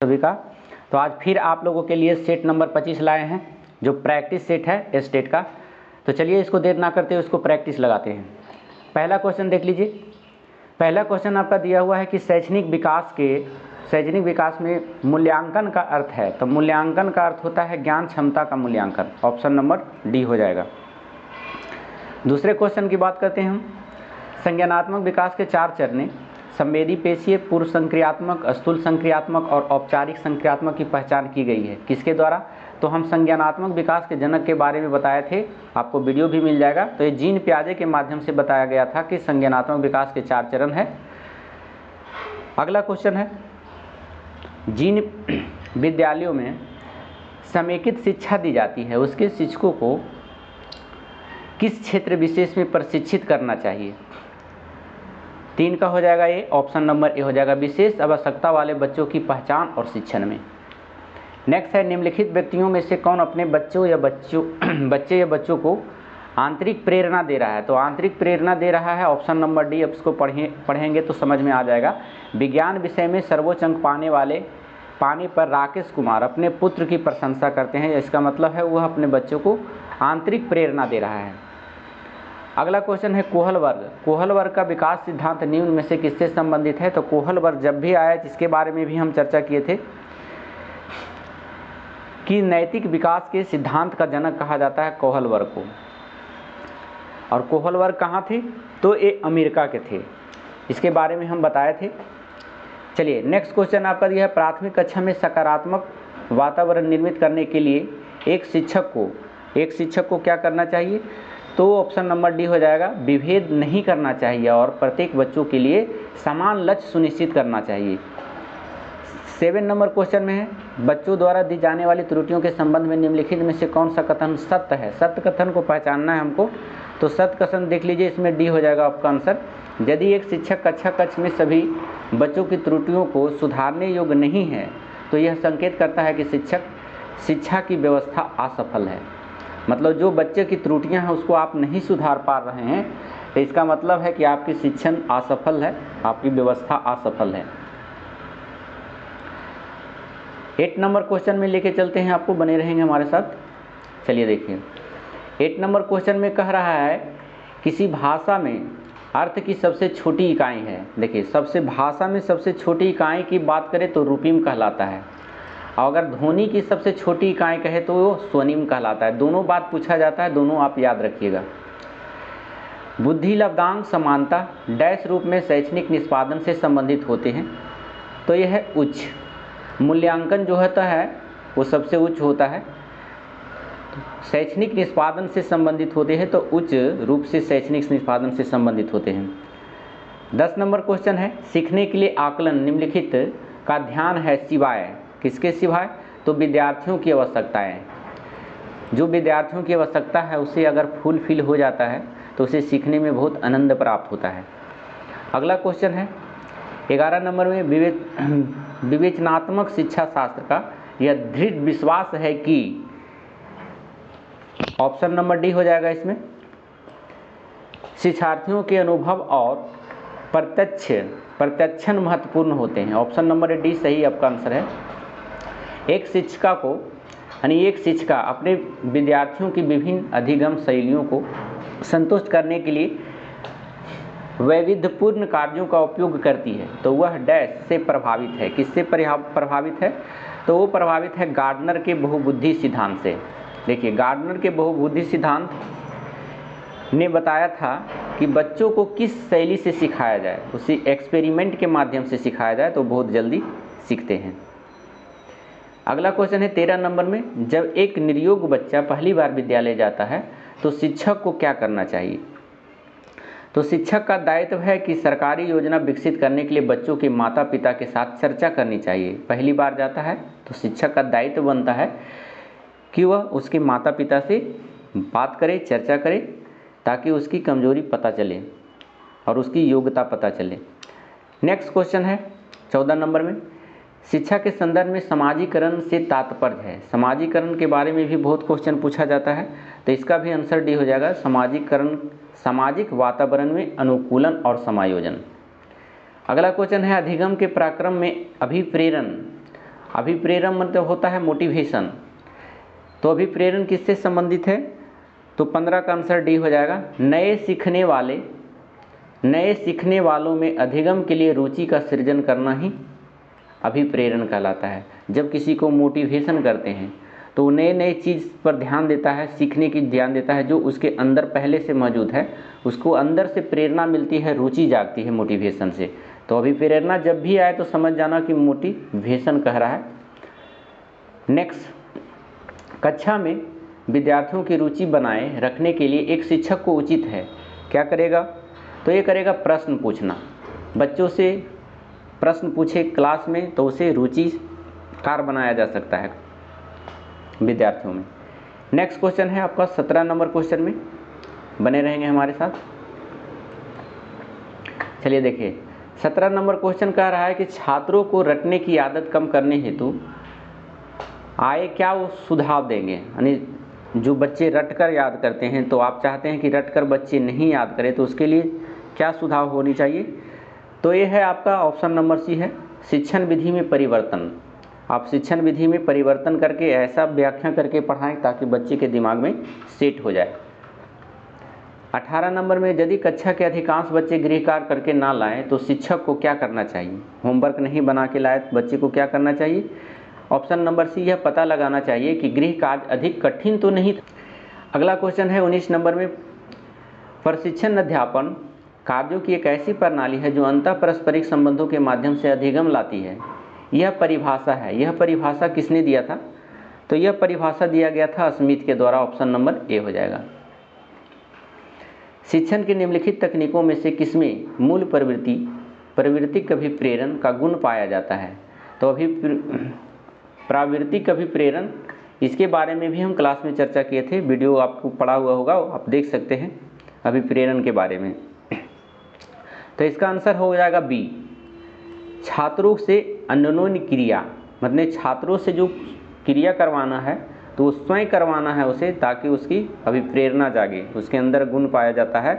सभी का। तो आज फिर आप लोगों के लिए सेट नंबर 25 लाए हैं, जो प्रैक्टिस सेट है स्टेट का। तो चलिए इसको देर ना करते हुए इसको प्रैक्टिस लगाते हैं। पहला क्वेश्चन देख लीजिए। पहला क्वेश्चन आपका दिया हुआ है कि शैक्षणिक विकास में मूल्यांकन का अर्थ है। तो मूल्यांकन का अर्थ होता है ज्ञान क्षमता का मूल्यांकन। ऑप्शन नंबर डी हो जाएगा। दूसरे क्वेश्चन की बात करते हैं हम। संज्ञानात्मक विकास के 4 चरण संवेदी पेशीय, पूर्व संक्रियात्मक, स्थूल संक्रियात्मक और औपचारिक संक्रियात्मक की पहचान की गई है। किसके द्वारा? तो हम संज्ञानात्मक विकास के जनक के बारे में बताए थे, आपको वीडियो भी मिल जाएगा। तो ये जीन पियाजे के माध्यम से बताया गया था कि संज्ञानात्मक विकास के 4 चरण है। अगला क्वेश्चन है, जिन विद्यालयों में समेकित शिक्षा दी जाती है उसके शिक्षकों को किस क्षेत्र विशेष में प्रशिक्षित करना चाहिए? 3 का हो जाएगा ये। ऑप्शन नंबर ए हो जाएगा, विशेष आवश्यकता वाले बच्चों की पहचान और शिक्षण में। नेक्स्ट है, निम्नलिखित व्यक्तियों में से कौन अपने बच्चे या बच्चों को आंतरिक प्रेरणा दे रहा है? तो आंतरिक प्रेरणा दे रहा है ऑप्शन नंबर डी। अब इसको पढ़ेंगे तो समझ में आ जाएगा। विज्ञान विषय में सर्वोच्च अंक पाने पर राकेश कुमार अपने पुत्र की प्रशंसा करते हैं। इसका मतलब है वह अपने बच्चों को आंतरिक प्रेरणा दे रहा है। अगला क्वेश्चन है, कोहल वर्ग का विकास सिद्धांत निम्न में से किससे संबंधित है? तो कोहल वर्ग जब भी आया, जिसके बारे में भी हम चर्चा किए थे कि नैतिक विकास के सिद्धांत का जनक कहा जाता है कोहल वर्ग को। और कोहल वर्ग कहाँ थे? तो ये अमेरिका के थे। इसके बारे में हम बताए थे। चलिए नेक्स्ट क्वेश्चन आपका दिया है, प्राथमिक कक्षा में सकारात्मक वातावरण निर्मित करने के लिए एक शिक्षक को क्या करना चाहिए? तो ऑप्शन नंबर डी हो जाएगा, विभेद नहीं करना चाहिए और प्रत्येक बच्चों के लिए समान लक्ष्य सुनिश्चित करना चाहिए। 7 नंबर क्वेश्चन में है, बच्चों द्वारा दी जाने वाली त्रुटियों के संबंध में निम्नलिखित में से कौन सा कथन सत्य है? सत्य कथन को पहचानना है हमको। तो सत्य कथन देख लीजिए, इसमें डी हो जाएगा आपका आंसर। यदि एक शिक्षक कक्षा में सभी बच्चों की त्रुटियों को सुधारने योग्य नहीं है तो यह संकेत करता है कि शिक्षा की व्यवस्था असफल है। मतलब जो बच्चे की त्रुटियां हैं उसको आप नहीं सुधार पा रहे हैं, तो इसका मतलब है कि आपकी शिक्षण असफल है, आपकी व्यवस्था असफल है। 8 नंबर क्वेश्चन में लेके चलते हैं आपको, बने रहेंगे हमारे साथ। चलिए देखिए, 8 नंबर क्वेश्चन में कह रहा है, किसी भाषा में अर्थ की सबसे छोटी इकाई है। देखिए, भाषा में सबसे छोटी इकाई की बात करें तो रूपिम कहलाता है, और अगर ध्वनि की सबसे छोटी इकाई कहे तो वो स्वनिम कहलाता है। दोनों बात पूछा जाता है, दोनों आप याद रखिएगा। बुद्धि लब्धांक समानता डैश रूप में शैक्षणिक निष्पादन से संबंधित होते हैं। तो यह है उच्च मूल्यांकन जो होता है वो सबसे उच्च होता है। शैक्षणिक निष्पादन से संबंधित होते हैं तो उच्च रूप से शैक्षणिक निष्पादन से संबंधित होते हैं। 10 नंबर क्वेश्चन है, सीखने के लिए आकलन निम्नलिखित का ध्यान है सिवाय किसके सिवाय? तो विद्यार्थियों की आवश्यकताएं। जो विद्यार्थियों की आवश्यकता है उसे अगर फुलफिल हो जाता है तो उसे सीखने में बहुत आनंद प्राप्त होता है। अगला क्वेश्चन है 11 नंबर में, विवेचनात्मक शिक्षा शास्त्र का यह दृढ़ विश्वास है कि ऑप्शन नंबर डी हो जाएगा इसमें, शिक्षार्थियों के अनुभव और प्रत्यक्षण महत्वपूर्ण होते हैं। ऑप्शन नंबर डी सही आपका आंसर है। एक शिक्षिका अपने विद्यार्थियों की विभिन्न अधिगम शैलियों को संतुष्ट करने के लिए वैविध्यपूर्ण कार्यों का उपयोग करती है। तो वह डैश से प्रभावित है। किससे प्रभावित है? तो वो प्रभावित है गार्डनर के बहुबुद्धि सिद्धांत से। देखिए, गार्डनर के बहुबुद्धि सिद्धांत ने बताया था कि बच्चों को किस शैली से सिखाया जाए, उसी एक्सपेरिमेंट के माध्यम से सिखाया जाए तो बहुत जल्दी सीखते हैं। अगला क्वेश्चन है 13 नंबर में, जब एक निरयोग बच्चा पहली बार विद्यालय जाता है तो शिक्षक को क्या करना चाहिए? तो शिक्षक का दायित्व है कि सरकारी योजना विकसित करने के लिए बच्चों के माता पिता के साथ चर्चा करनी चाहिए। पहली बार जाता है तो शिक्षक का दायित्व बनता है कि वह उसके माता पिता से बात करे, चर्चा करे, ताकि उसकी कमजोरी पता चले और उसकी योग्यता पता चले। नेक्स्ट क्वेश्चन है 14 नंबर में, शिक्षा के संदर्भ में समाजीकरण से तात्पर्य है। समाजीकरण के बारे में भी बहुत क्वेश्चन पूछा जाता है, तो इसका भी आंसर डी हो जाएगा, समाजीकरण सामाजिक वातावरण में अनुकूलन और समायोजन। अगला क्वेश्चन है, अधिगम के पराक्रम में अभिप्रेरण अभिप्रेरण मतलब होता है मोटिवेशन। तो अभिप्रेरण किससे संबंधित है? तो 15 का आंसर डी हो जाएगा। नए सीखने वालों में अधिगम के लिए रुचि का सृजन करना ही अभिप्रेरण कहलाता है। जब किसी को मोटिवेशन करते हैं तो वो नए चीज़ पर ध्यान देता है, सीखने की ध्यान देता है, जो उसके अंदर पहले से मौजूद है, उसको अंदर से प्रेरणा मिलती है, रुचि जागती है मोटिवेशन से। तो अभिप्रेरणा जब भी आए तो समझ जाना कि मोटिवेशन कह रहा है। नेक्स्ट, कक्षा में विद्यार्थियों की रुचि बनाए रखने के लिए एक शिक्षक को उचित है क्या करेगा? तो ये करेगा प्रश्न पूछना। बच्चों से प्रश्न पूछे क्लास में तो उसे रुचिकार बनाया जा सकता है विद्यार्थियों में। नेक्स्ट क्वेश्चन है आपका 17 नंबर क्वेश्चन में, बने रहेंगे हमारे साथ। चलिए देखिए, 17 नंबर क्वेश्चन कह रहा है कि छात्रों को रटने की आदत कम करने हेतु आए क्या वो सुझाव देंगे। यानी जो बच्चे रटकर याद करते हैं, तो आप चाहते हैं कि रटकर बच्चे नहीं याद करें, तो उसके लिए क्या सुझाव होनी चाहिए? तो ये है आपका ऑप्शन नंबर सी है, शिक्षण विधि में परिवर्तन। आप शिक्षण विधि में परिवर्तन करके ऐसा व्याख्या करके पढ़ाएं ताकि बच्चे के दिमाग में सेट हो जाए। 18 नंबर में, यदि कक्षा के अधिकांश बच्चे गृह कार्य करके ना लाएं तो शिक्षक को क्या करना चाहिए? होमवर्क नहीं बना के लाए तो बच्चे को क्या करना चाहिए? ऑप्शन नंबर सी, यह पता लगाना चाहिए कि गृह कार्य अधिक कठिन तो नहीं। अगला क्वेश्चन है 19 नंबर में, प्रशिक्षण अध्यापन कार्यों की एक ऐसी प्रणाली है जो अंतः पारस्परिक संबंधों के माध्यम से अधिगम लाती है। यह परिभाषा है, यह परिभाषा किसने दिया था? तो यह परिभाषा दिया गया था स्मिथ के द्वारा। ऑप्शन नंबर ए हो जाएगा। शिक्षण की निम्नलिखित तकनीकों में से किसमें मूल प्रवृत्तिक अभिप्रेरण का गुण पाया जाता है? तो प्रावृत्तिक अभिप्रेरण, इसके बारे में भी हम क्लास में चर्चा किए थे, वीडियो आपको पड़ा हुआ होगा, आप देख सकते हैं अभिप्रेरण के बारे में। तो इसका आंसर हो जाएगा बी, छात्रों से अन्योन्य क्रिया, मतलब छात्रों से जो क्रिया करवाना है तो वो स्वयं करवाना है उसे, ताकि उसकी अभिप्रेरणा जागे, उसके अंदर गुण पाया जाता है।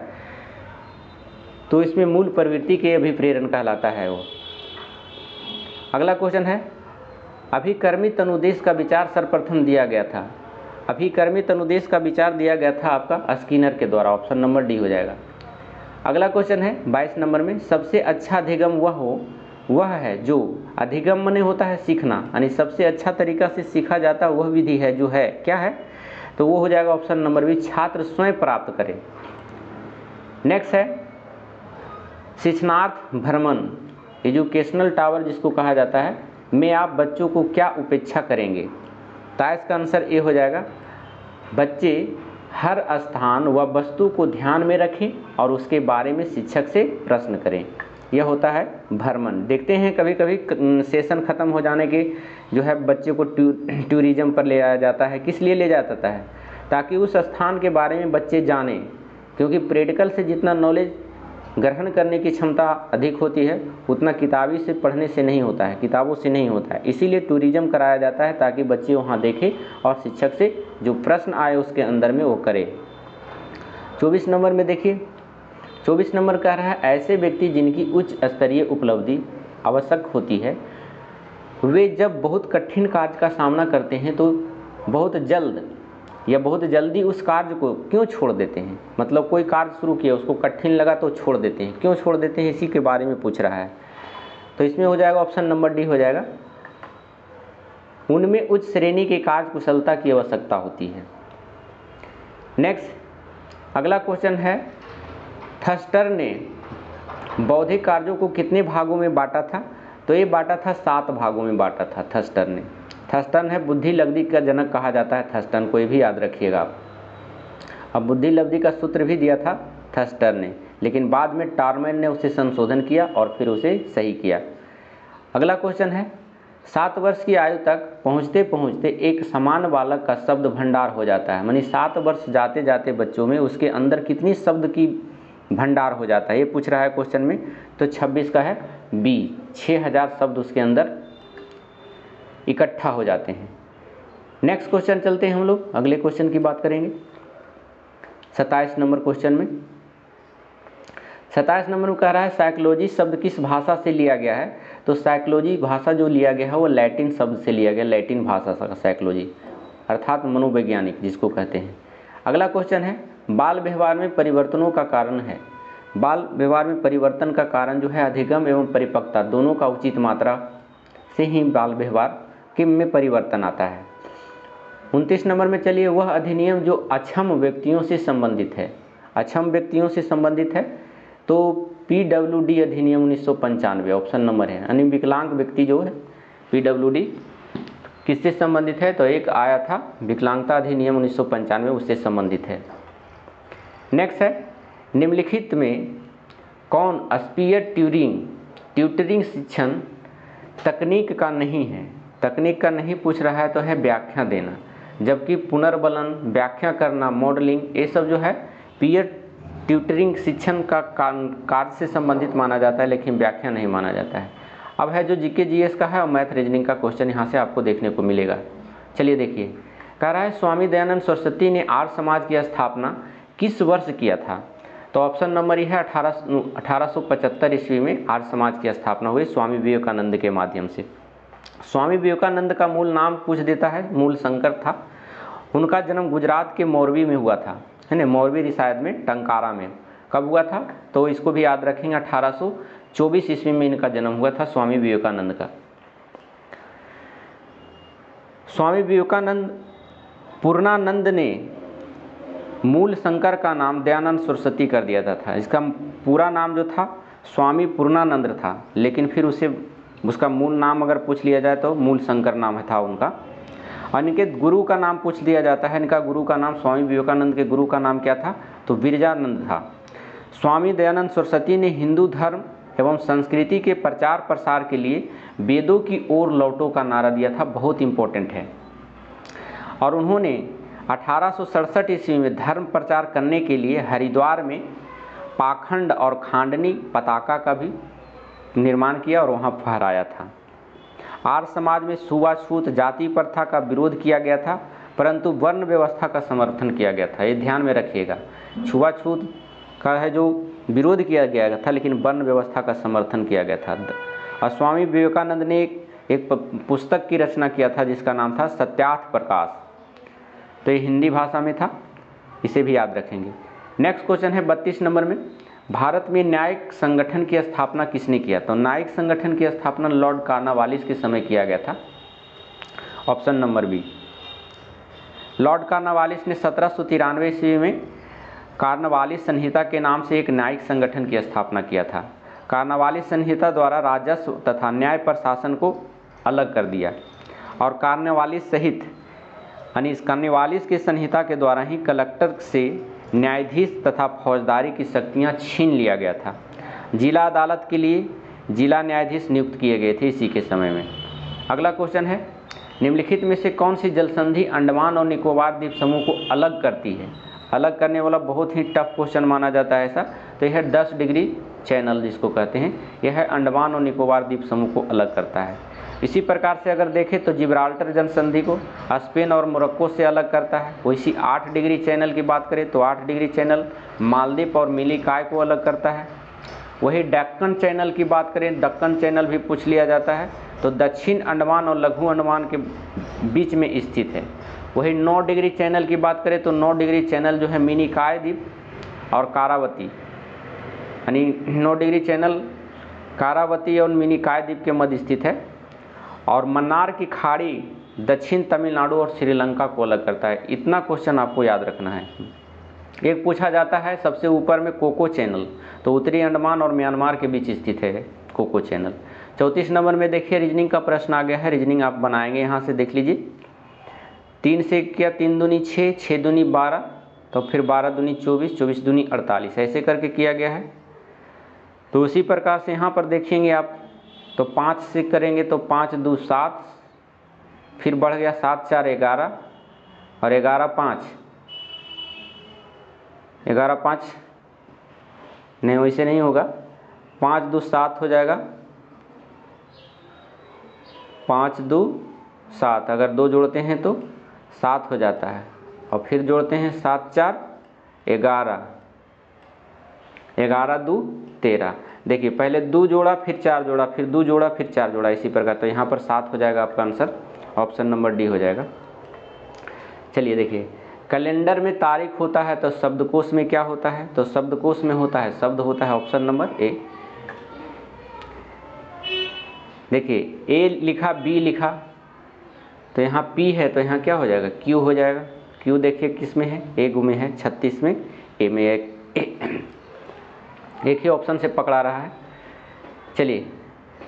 तो इसमें मूल प्रवृत्ति के अभिप्रेरण कहलाता है वो। अगला क्वेश्चन है, अभिकर्मित अनुदेश का विचार सर्वप्रथम दिया गया था। अभिकर्मित अनुदेश का विचार दिया गया था आपका स्किनर के द्वारा। ऑप्शन नंबर डी हो जाएगा। अगला क्वेश्चन है 22 नंबर में, सबसे अच्छा अधिगम वह है जो, अधिगम माने होता है सीखना, यानी सबसे अच्छा तरीका से सीखा जाता वह विधि है जो है, क्या है? तो वो हो जाएगा ऑप्शन नंबर बी, छात्र स्वयं प्राप्त करे। नेक्स्ट है शिक्षणार्थ भ्रमण, एजुकेशनल टावर जिसको कहा जाता है, में आप बच्चों को क्या उपेक्षा करेंगे? तो इसका आंसर ए हो जाएगा, बच्चे हर स्थान व वस्तु को ध्यान में रखें और उसके बारे में शिक्षक से प्रश्न करें। यह होता है भ्रमण। देखते हैं कभी कभी सेशन ख़त्म हो जाने के जो है बच्चे को टूरिज्म पर ले आया जाता है। किस लिए ले जाता है? ताकि उस स्थान के बारे में बच्चे जानें, क्योंकि प्रैक्टिकल से जितना नॉलेज ग्रहण करने की क्षमता अधिक होती है उतना किताबी से पढ़ने से नहीं होता है, किताबों से नहीं होता है। इसीलिए टूरिज्म कराया जाता है ताकि बच्चे वहाँ देखें और शिक्षक से जो प्रश्न आए उसके अंदर में वो करे। 24 नंबर में देखिए, 24 नंबर कह रहा है, ऐसे व्यक्ति जिनकी उच्च स्तरीय उपलब्धि आवश्यक होती है, वे जब बहुत कठिन कार्य का सामना करते हैं तो बहुत जल्दी उस कार्य को क्यों छोड़ देते हैं? मतलब कोई कार्य शुरू किया, उसको कठिन लगा तो छोड़ देते हैं, क्यों छोड़ देते हैं, इसी के बारे में पूछ रहा है। तो इसमें हो जाएगा ऑप्शन नंबर डी हो जाएगा, उनमें उच्च श्रेणी के कार्य कुशलता की आवश्यकता होती है। नेक्स्ट अगला क्वेश्चन है, थर्स्टर ने बौद्धिक कार्यों को कितने भागों में बांटा था? तो ये बांटा था 7 भागों में बांटा था थर्स्टर ने। थर्स्टन है बुद्धि लब्धि का जनक कहा जाता है थर्स्टन को, ये भी याद रखिएगा आप। अब बुद्धि लब्धि का सूत्र भी दिया था थर्स्टर ने, लेकिन बाद में टार्मैन ने उसे संशोधन किया और फिर उसे सही किया। अगला क्वेश्चन है, 7 वर्ष की आयु तक पहुँचते पहुँचते एक समान बालक का शब्द भंडार हो जाता है। यानी 7 वर्ष जाते जाते बच्चों में उसके अंदर कितनी शब्द की भंडार हो जाता है, ये पूछ रहा है क्वेश्चन में। तो 26 का है बी, 6000 शब्द उसके अंदर इकट्ठा हो जाते हैं। नेक्स्ट क्वेश्चन चलते हैं हम लोग, अगले क्वेश्चन की बात करेंगे 27 नंबर क्वेश्चन में। 27 नंबर में कह रहा है, साइकोलॉजी शब्द किस भाषा से लिया गया है? तो साइकोलॉजी भाषा जो लिया गया है वो लैटिन शब्द से लिया गया, लैटिन भाषा का साइकोलॉजी अर्थात मनोवैज्ञानिक जिसको कहते हैं। अगला क्वेश्चन है बाल व्यवहार में परिवर्तनों का कारण है। बाल व्यवहार में परिवर्तन का कारण जो है अधिगम एवं परिपक्वता दोनों का उचित मात्रा से ही बाल व्यवहार के में परिवर्तन आता है। 29 नंबर में चलिए वह अधिनियम जो अक्षम व्यक्तियों से संबंधित है, अक्षम व्यक्तियों से संबंधित है तो PWD अधिनियम 1995 ऑप्शन नंबर है, यानी विकलांग व्यक्ति जो है PWD किससे संबंधित है, तो एक आया था विकलांगता अधिनियम 1995 उससे संबंधित है। नेक्स्ट है निम्नलिखित में कौन स्पीयर ट्यूटरिंग शिक्षण तकनीक का नहीं है। तकनीक का नहीं पूछ रहा है तो है व्याख्या देना, जबकि पुनर्बलन, व्याख्या करना, मॉडलिंग ये सब जो है पीयर ट्यूटरिंग शिक्षण का कार्य से संबंधित माना जाता है, लेकिन व्याख्या नहीं माना जाता है। अब है जो जीके जीएस का है और मैथ रीजनिंग का क्वेश्चन यहाँ से आपको देखने को मिलेगा। चलिए देखिए, कह रहा है स्वामी दयानंद सरस्वती ने आर्य समाज की स्थापना किस वर्ष किया था, तो ऑप्शन नंबर ये है 1875 ईस्वी में आर्य समाज की स्थापना हुई स्वामी विवेकानंद के माध्यम से। स्वामी विवेकानंद का मूल नाम पूछ देता है, मूल शंकर था। उनका जन्म गुजरात के मोरबी में हुआ था, है ना, मोरबी रिसायद में टंकारा में। कब हुआ था, तो इसको भी याद रखेंगे 1824 ईस्वी में इनका जन्म हुआ था स्वामी विवेकानंद का। स्वामी विवेकानंद पूर्णानंद ने मूल शंकर का नाम दयानंद सरस्वती कर दिया था। इसका पूरा नाम जो था स्वामी पूर्णानंद था, लेकिन फिर उसका मूल नाम अगर पूछ लिया जाए तो मूल शंकर नाम था उनका। और इनके गुरु का नाम पूछ लिया जाता है, इनका गुरु का नाम, स्वामी विवेकानंद के गुरु का नाम क्या था, तो विरजानंद था। स्वामी दयानंद सरस्वती ने हिंदू धर्म एवं संस्कृति के प्रचार प्रसार के लिए वेदों की ओर लौटो का नारा दिया था, बहुत इंपॉर्टेंट है। और उन्होंने 1867 ईस्वी में धर्म प्रचार करने के लिए हरिद्वार में पाखंड और खांडनी पताका का भी निर्माण किया और वहाँ फहराया था। आर्य समाज में छुआछूत जाति प्रथा का विरोध किया गया था, परंतु वर्ण व्यवस्था का समर्थन किया गया था। ये ध्यान में रखिएगा, छुआछूत का है जो विरोध किया गया था, लेकिन वर्ण व्यवस्था का समर्थन किया गया था। और स्वामी विवेकानंद ने एक पुस्तक की रचना किया था जिसका नाम था सत्यार्थ प्रकाश, तो ये हिंदी भाषा में था, इसे भी याद रखेंगे। नेक्स्ट क्वेश्चन है 32 नंबर में, भारत में न्यायिक संगठन की स्थापना किसने किया, तो न्यायिक संगठन की स्थापना लॉर्ड कार्नवालिस के समय किया गया था, option number B. Lord Cornwallis ने 1793 ईस्वी में कार्नवालिस संहिता के नाम से एक न्यायिक संगठन की स्थापना किया था। कार्नवालिस संहिता द्वारा राजस्व तथा न्याय प्रशासन को अलग कर दिया और कार्नवालिस सहित यानी इस कार्नवालिस की संहिता के द्वारा ही कलेक्टर से न्यायाधीश तथा फौजदारी की शक्तियां छीन लिया गया था। जिला अदालत के लिए जिला न्यायाधीश नियुक्त किए गए थे इसी के समय में। अगला क्वेश्चन है निम्नलिखित में से कौन सी जल संधि अंडमान और निकोबार द्वीप समूह को अलग करती है। अलग करने वाला बहुत ही टफ क्वेश्चन माना जाता है ऐसा, तो यह 10 डिग्री चैनल जिसको कहते हैं, यह अंडमान और निकोबार द्वीप समूह को अलग करता है। इसी प्रकार से अगर देखें तो जिब्राल्टर जल संधि को स्पेन और मोरक्को से अलग करता है। वैसी 8 डिग्री चैनल की बात करें तो 8 डिग्री चैनल मालदीव और मिलीकाय को अलग करता है। वही दक्कन चैनल की बात करें, दक्कन चैनल भी पूछ लिया जाता है, तो दक्षिण अंडमान और लघु अंडमान के बीच में स्थित है। वही 9 डिग्री चैनल की बात करें तो 9 डिग्री चैनल जो है मिनीकाय द्वीप और कारावती, यानी 9 डिग्री चैनल कारावती और मिनीकाय द्वीप के मध्य स्थित है। और मन्नार की खाड़ी दक्षिण तमिलनाडु और श्रीलंका को अलग करता है। इतना क्वेश्चन आपको याद रखना है। एक पूछा जाता है सबसे ऊपर में कोको चैनल, तो उत्तरी अंडमान और म्यांमार के बीच स्थित है कोको चैनल। 34 नंबर में देखिए रीजनिंग का प्रश्न आ गया है, रीजनिंग आप बनाएंगे यहाँ से, देख लीजिए। 3 से किया 3 दूनी 6, 6 दूनी 12, तो फिर 12 दूनी 24, 24 दूनी 48, ऐसे करके किया गया है। तो उसी प्रकार से यहाँ पर देखेंगे आप, तो 5 से करेंगे तो 5 2 7, फिर बढ़ गया 7 4 11 और 11 5, 11 5 नहीं, वैसे नहीं होगा, 5 2 7 हो जाएगा, 5 2 7, अगर 2 जोड़ते हैं तो 7 हो जाता है, और फिर जोड़ते हैं 7 4 11, 11 2 13। देखिए पहले 2 जोड़ा फिर 4 जोड़ा फिर 2 जोड़ा फिर 4 जोड़ा, इसी प्रकार। तो यहाँ पर 7 हो जाएगा आपका आंसर, ऑप्शन नंबर डी हो जाएगा। चलिए देखिए, कैलेंडर में तारीख होता है तो शब्दकोश में क्या होता है? तो शब्दकोश में होता है शब्द होता है, ऑप्शन नंबर ए। देखिए ए लिखा, बी लिखा, तो यहाँ पी है तो यहाँ क्या हो जाएगा? क्यू हो जाएगा। क्यू देखिए किस में है? ए में है, 36 में, ए में एक ही ऑप्शन से पकड़ा रहा है। चलिए,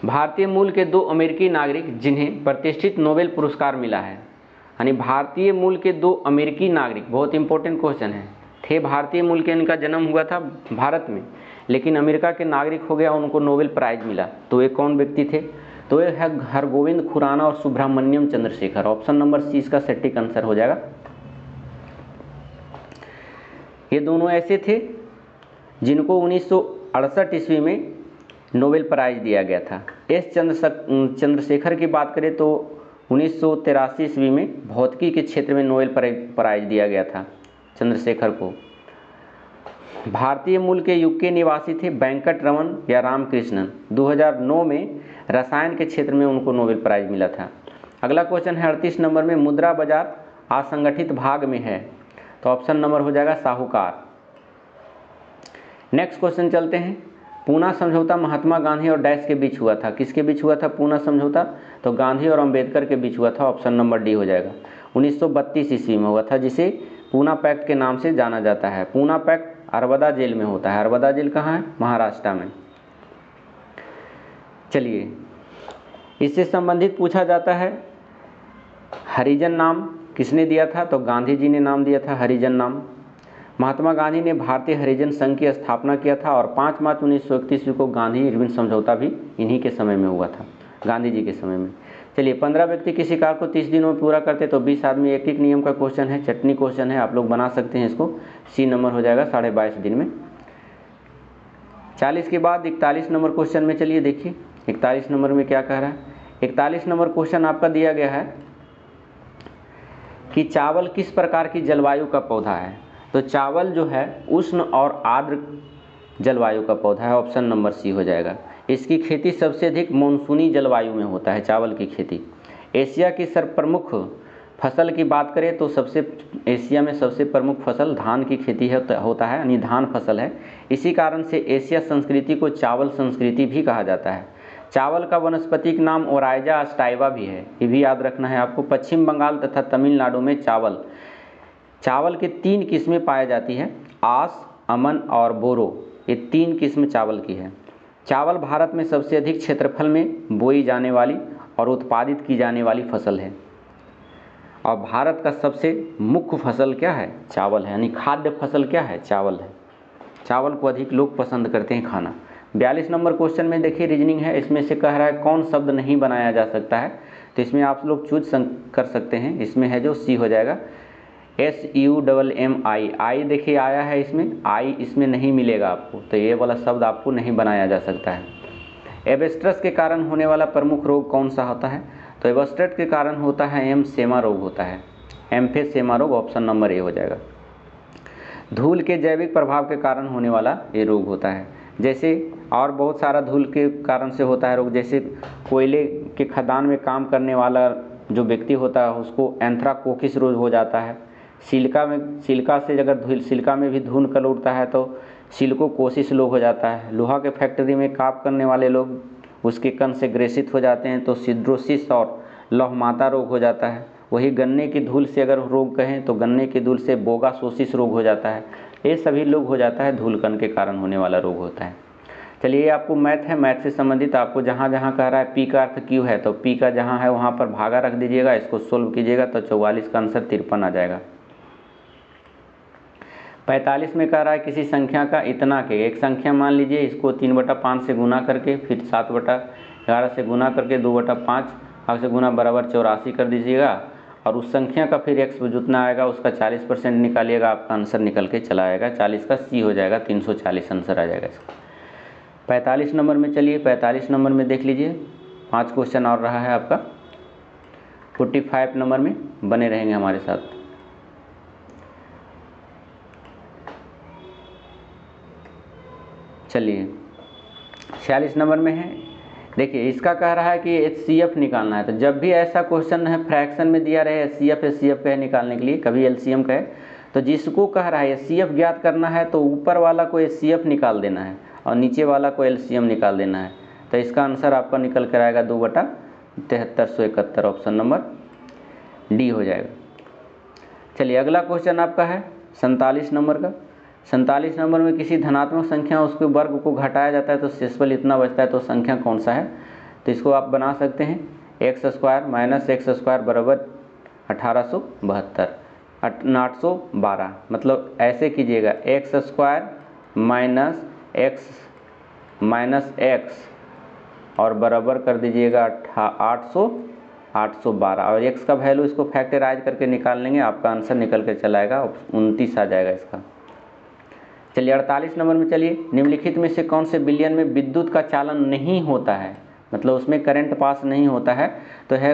भारतीय मूल के 2 अमेरिकी नागरिक जिन्हें प्रतिष्ठित नोबेल पुरस्कार मिला है, यानी भारतीय मूल के 2 अमेरिकी नागरिक, बहुत इंपॉर्टेंट क्वेश्चन है, थे भारतीय मूल के, इनका जन्म हुआ था भारत में लेकिन अमेरिका के नागरिक हो गया, उनको नोबेल प्राइज मिला। तो ये कौन व्यक्ति थे? तो ये है हरगोविंद खुराना और Subrahmanyan Chandrasekhar. Option number C इसका सटीक आंसर हो जाएगा। ये दोनों ऐसे थे जिनको 1968 ईस्वी में नोबेल प्राइज दिया गया था। एस चंद्रशेखर की बात करें तो 1983 ईस्वी में भौतिकी के क्षेत्र में नोबेल प्राइज दिया गया था चंद्रशेखर को। भारतीय मूल के यूके निवासी थे वेंकट रमन या रामकृष्णन। 2009 में रसायन के क्षेत्र में उनको नोबेल प्राइज मिला था। अगला क्वेश्चन है 38 नंबर में, मुद्रा बाजार असंगठित भाग में है, तो ऑप्शन नंबर हो जाएगा साहूकार। नेक्स्ट क्वेश्चन चलते हैं, पूना समझौता महात्मा गांधी और डैश के बीच हुआ था। किसके बीच हुआ था पूना समझौता? तो गांधी और अंबेडकर के बीच हुआ था, ऑप्शन नंबर डी हो जाएगा। 1932 ईस्वी में हुआ था, जिसे पूना पैक्ट के नाम से जाना जाता है। पूना पैक्ट अरवदा जेल में होता है। अरवदा जेल कहाँ है? महाराष्ट्र में। चलिए, इससे संबंधित पूछा जाता है, हरिजन नाम किसने दिया था? तो गांधी जी ने नाम दिया था हरिजन नाम। महात्मा गांधी ने भारतीय हरिजन संघ की स्थापना किया था और 5 मार्च 1931 को गांधी इरविन समझौता भी इन्हीं के समय में हुआ था, गांधी जी के समय में। चलिए, 15 व्यक्ति किसी कार्य को 30 दिनों में पूरा करते तो 20 आदमी, एक नियम का क्वेश्चन है, चटनी क्वेश्चन है, आप लोग बना सकते हैं इसको। सी नंबर हो जाएगा 22.5 दिन में। 40 के बाद 41 नंबर क्वेश्चन में चलिए देखिए 41 नंबर में क्या कह रहा है। 41 नंबर क्वेश्चन आपका दिया गया है कि चावल किस प्रकार की जलवायु का पौधा है? तो चावल जो है उष्ण और आर्द्र जलवायु का पौधा है, ऑप्शन नंबर सी हो जाएगा। इसकी खेती सबसे अधिक मानसूनी जलवायु में होता है चावल की खेती। एशिया की सर्वप्रमुख फसल की बात करें तो एशिया में सबसे प्रमुख फसल धान की खेती होता है, यानी धान फसल है। इसी कारण से एशिया संस्कृति को चावल संस्कृति भी कहा जाता है। चावल का वानस्पतिक नाम ओराइजा अस्टाइवा भी है, ये भी याद रखना है आपको। पश्चिम बंगाल तथा तमिलनाडु में चावल के 3 किस्में पाई जाती है, आस, अमन और बोरो, ये 3 किस्म चावल की है। चावल भारत में सबसे अधिक क्षेत्रफल में बोई जाने वाली और उत्पादित की जाने वाली फसल है। और भारत का सबसे मुख्य फसल क्या है? चावल है, यानी खाद्य फसल क्या है? चावल है। चावल को अधिक लोग पसंद करते हैं खाना। 42 नंबर क्वेश्चन में देखिए रीजनिंग है, इसमें से कह रहा है कौन शब्द नहीं बनाया जा सकता है, तो इसमें आप लोग चूज कर सकते हैं। इसमें है जो सी हो जाएगा, SUMMI, आई देखिए आया है इसमें, आई इसमें नहीं मिलेगा आपको, तो ये वाला शब्द आपको नहीं बनाया जा सकता है। एबेस्ट्रस के कारण होने वाला प्रमुख रोग कौन सा होता है? तो एबेस्ट्रस के कारण होता है एम्फीसेमा रोग होता है, एम्फीसेमा रोग, ऑप्शन नंबर ए हो जाएगा। धूल के जैविक प्रभाव के कारण होने वाला ये रोग होता है। जैसे और बहुत सारा धूल के कारण से होता है रोग, जैसे कोयले के खदान में काम करने वाला जो व्यक्ति होता है उसको एंथ्राकोकिस रोग हो जाता है। सिलिका से अगर सिलिका में भी धूल कण उड़ता है तो सिलिकोसिस रोग हो जाता है। लोहा के फैक्ट्री में काम करने वाले लोग उसके कण से ग्रसित हो जाते हैं तो सिड्रोसिस और लौहमाता रोग हो जाता है। वही गन्ने की धूल से अगर रोग कहें तो गन्ने की धूल से बोगासोसिस रोग हो जाता है। ये सभी रोग हो जाता है धूल कण के कारण होने वाला रोग होता है। चलिए, ये आपको मैथ है, मैथ से संबंधित आपको जहाँ जहाँ कह रहा है पी का अर्थ क्यू है तो पी का जहाँ है वहाँ पर भागा रख दीजिएगा, इसको सोल्व कीजिएगा तो 44 का आंसर 53 आ जाएगा। 45 में कह रहा है किसी संख्या का इतना के, एक संख्या मान लीजिए, इसको 3/5 से गुना करके फिर 7/11 से गुना करके 2/5 से गुना बराबर 84 कर दीजिएगा और उस संख्या का फिर x जितना आएगा उसका 40% निकालिएगा, आपका आंसर निकल के चला आएगा। 40 का सी हो जाएगा, 340 आंसर आ जाएगा इसका। 45 नंबर में चलिए 45 नंबर में देख लीजिए 5 क्वेश्चन और रहा है आपका। 45 नंबर में बने रहेंगे हमारे साथ। चलिए 46 नंबर में है, देखिए इसका कह रहा है कि HCF निकालना है। तो जब भी ऐसा क्वेश्चन है फ्रैक्शन में दिया रहे HCF कहे निकालने के लिए, कभी LCM कहे, तो जिसको कह रहा है HCF ज्ञात करना है तो ऊपर वाला को HCF निकाल देना है और नीचे वाला को LCM निकाल देना है। तो इसका आंसर आपका निकल कर आएगा 2/7371, ऑप्शन नंबर डी हो जाएगा। चलिए अगला क्वेश्चन आपका है 47 नंबर का। 47 नंबर में किसी धनात्मक संख्या उसके वर्ग को घटाया जाता है तो शेषफल इतना बचता है, तो संख्या कौन सा है? तो इसको आप बना सकते हैं x² - x² बराबर 1872, 812, मतलब ऐसे कीजिएगा x² - x और बराबर कर दीजिएगा 812 और x का वैल्यू इसको फैक्टराइज करके निकाल लेंगे, आपका आंसर निकल कर चला आएगा 29 आ जाएगा इसका। चलिए 48 नंबर में, चलिए निम्नलिखित में से कौन से विलयन में विद्युत का चालन नहीं होता है, मतलब उसमें करंट पास नहीं होता है? तो है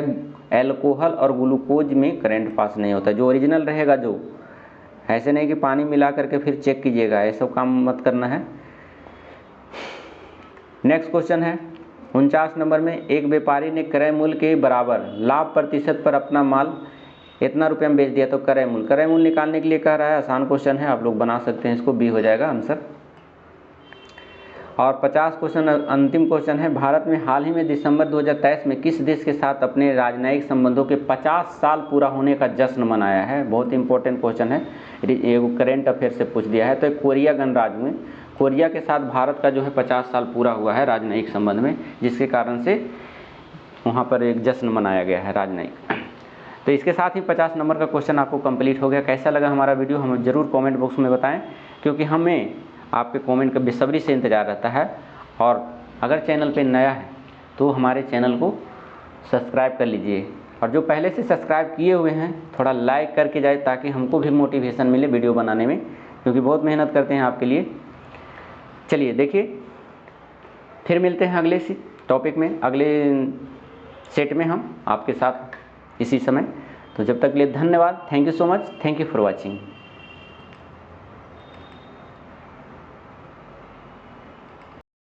एल्कोहल और ग्लूकोज में करंट पास नहीं होता, जो ओरिजिनल रहेगा, जो ऐसे नहीं कि पानी मिला करके फिर चेक कीजिएगा, ऐसा काम मत करना है। नेक्स्ट क्वेश्चन है 49 नंबर में, एक व्यापारी ने क्रय मूल्य के बराबर लाभ प्रतिशत पर अपना माल इतना रुपये में बेच दिया, तो क्रय मूल्य निकालने के लिए कह रहा है। आसान क्वेश्चन है, आप लोग बना सकते हैं इसको, बी हो जाएगा आंसर। और 50 क्वेश्चन अंतिम क्वेश्चन है, भारत में हाल ही में दिसंबर 2023 में किस देश के साथ अपने राजनयिक संबंधों के 50 साल पूरा होने का जश्न मनाया है? बहुत इंपॉर्टेंट क्वेश्चन है, ये करेंट अफेयर से पूछ दिया है। तो कोरिया गणराज्य में कोरिया के साथ भारत का जो है 50 साल पूरा हुआ है राजनयिक संबंध में, जिसके कारण से वहाँ पर एक जश्न मनाया गया है राजनयिक। तो इसके साथ ही 50 नंबर का क्वेश्चन आपको कंप्लीट हो गया। कैसा लगा हमारा वीडियो हमें ज़रूर कमेंट बॉक्स में बताएं, क्योंकि हमें आपके कमेंट का बेसब्री से इंतज़ार रहता है। और अगर चैनल पे नया है तो हमारे चैनल को सब्सक्राइब कर लीजिए, और जो पहले से सब्सक्राइब किए हुए हैं थोड़ा लाइक करके जाए, ताकि हमको भी मोटिवेशन मिले वीडियो बनाने में, क्योंकि बहुत मेहनत करते हैं आपके लिए। चलिए देखिए, फिर मिलते हैं अगले टॉपिक में, अगले सेट में हम आपके साथ इसी समय। तो जब तक के लिए धन्यवाद, thank you so much, thank you for watching.